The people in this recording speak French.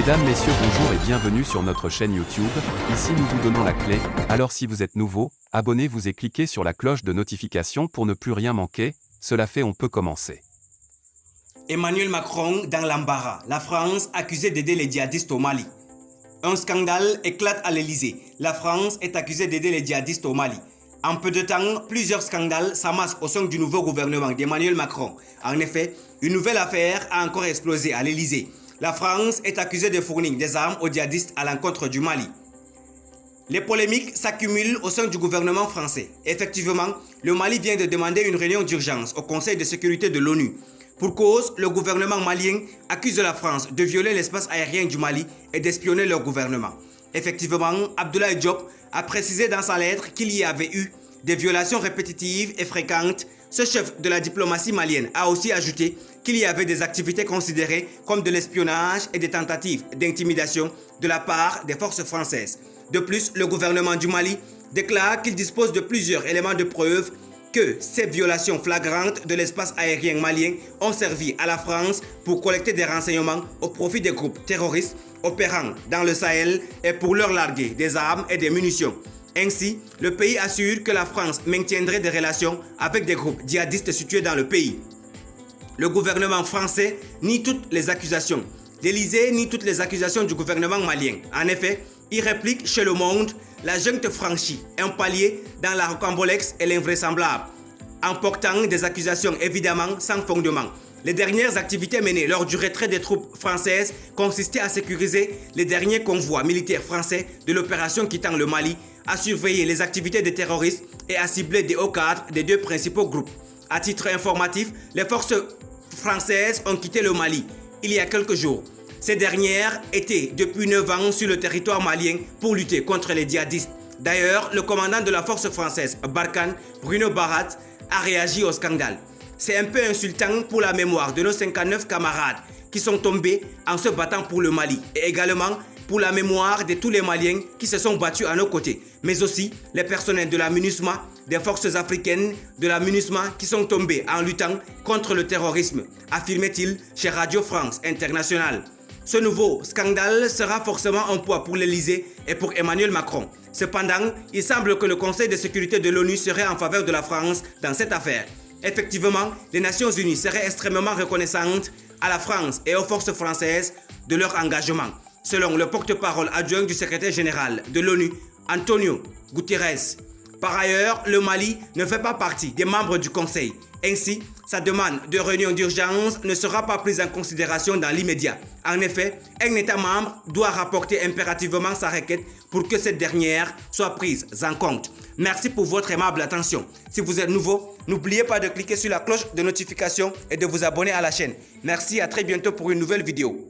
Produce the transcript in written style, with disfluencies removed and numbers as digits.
Mesdames, Messieurs, bonjour et bienvenue sur notre chaîne YouTube. Ici nous vous donnons la clé, alors si vous êtes nouveau, abonnez-vous et cliquez sur la cloche de notification pour ne plus rien manquer. Cela fait, on peut commencer. Emmanuel Macron dans l'embarras. La France accusée d'aider les djihadistes au Mali. Un scandale éclate à l'Elysée. La France est accusée d'aider les djihadistes au Mali. En peu de temps, plusieurs scandales s'amassent au sein du nouveau gouvernement d'Emmanuel Macron. En effet, une nouvelle affaire a encore explosé à l'Elysée. La France est accusée de fournir des armes aux djihadistes à l'encontre du Mali. Les polémiques s'accumulent au sein du gouvernement français. Effectivement, le Mali vient de demander une réunion d'urgence au Conseil de sécurité de l'ONU. Pour cause, le gouvernement malien accuse la France de violer l'espace aérien du Mali et d'espionner leur gouvernement. Effectivement, Abdoulaye Diop a précisé dans sa lettre qu'il y avait eu des violations répétitives et fréquentes. Ce chef de la diplomatie malienne a aussi ajouté qu'il y avait des activités considérées comme de l'espionnage et des tentatives d'intimidation de la part des forces françaises. De plus, le gouvernement du Mali déclare qu'il dispose de plusieurs éléments de preuve que ces violations flagrantes de l'espace aérien malien ont servi à la France pour collecter des renseignements au profit des groupes terroristes opérant dans le Sahel et pour leur larguer des armes et des munitions. Ainsi, le pays assure que la France maintiendrait des relations avec des groupes djihadistes situés dans le pays. Le gouvernement français nie toutes les accusations. L'Élysée nie toutes les accusations du gouvernement malien. En effet, il réplique chez Le Monde: la junte franchit un palier dans la rocambolesque et l'invraisemblable, en portant des accusations évidemment sans fondement. Les dernières activités menées lors du retrait des troupes françaises consistaient à sécuriser les derniers convois militaires français de l'opération quittant le Mali, à surveiller les activités des terroristes et à cibler des hauts cadres des deux principaux groupes. À titre informatif, les forces françaises ont quitté le Mali il y a quelques jours. Ces dernières étaient depuis 9 ans sur le territoire malien pour lutter contre les djihadistes. D'ailleurs, le commandant de la force française, Barkhane, Bruno Barat, a réagi au scandale. C'est un peu insultant pour la mémoire de nos 59 camarades qui sont tombés en se battant pour le Mali et également pour la mémoire de tous les Maliens qui se sont battus à nos côtés, mais aussi les personnels de la MINUSMA, des forces africaines de la MINUSMA qui sont tombés en luttant contre le terrorisme, affirmait-il chez Radio France Internationale. Ce nouveau scandale sera forcément un poids pour l'Elysée et pour Emmanuel Macron. Cependant, il semble que le Conseil de sécurité de l'ONU serait en faveur de la France dans cette affaire. Effectivement, les Nations Unies seraient extrêmement reconnaissantes à la France et aux forces françaises de leur engagement, selon le porte-parole adjoint du secrétaire général de l'ONU, Antonio Guterres. Par ailleurs, le Mali ne fait pas partie des membres du Conseil. Ainsi, sa demande de réunion d'urgence ne sera pas prise en considération dans l'immédiat. En effet, un État membre doit rapporter impérativement sa requête pour que cette dernière soit prise en compte. Merci pour votre aimable attention. Si vous êtes nouveau, n'oubliez pas de cliquer sur la cloche de notification et de vous abonner à la chaîne. Merci, à très bientôt pour une nouvelle vidéo.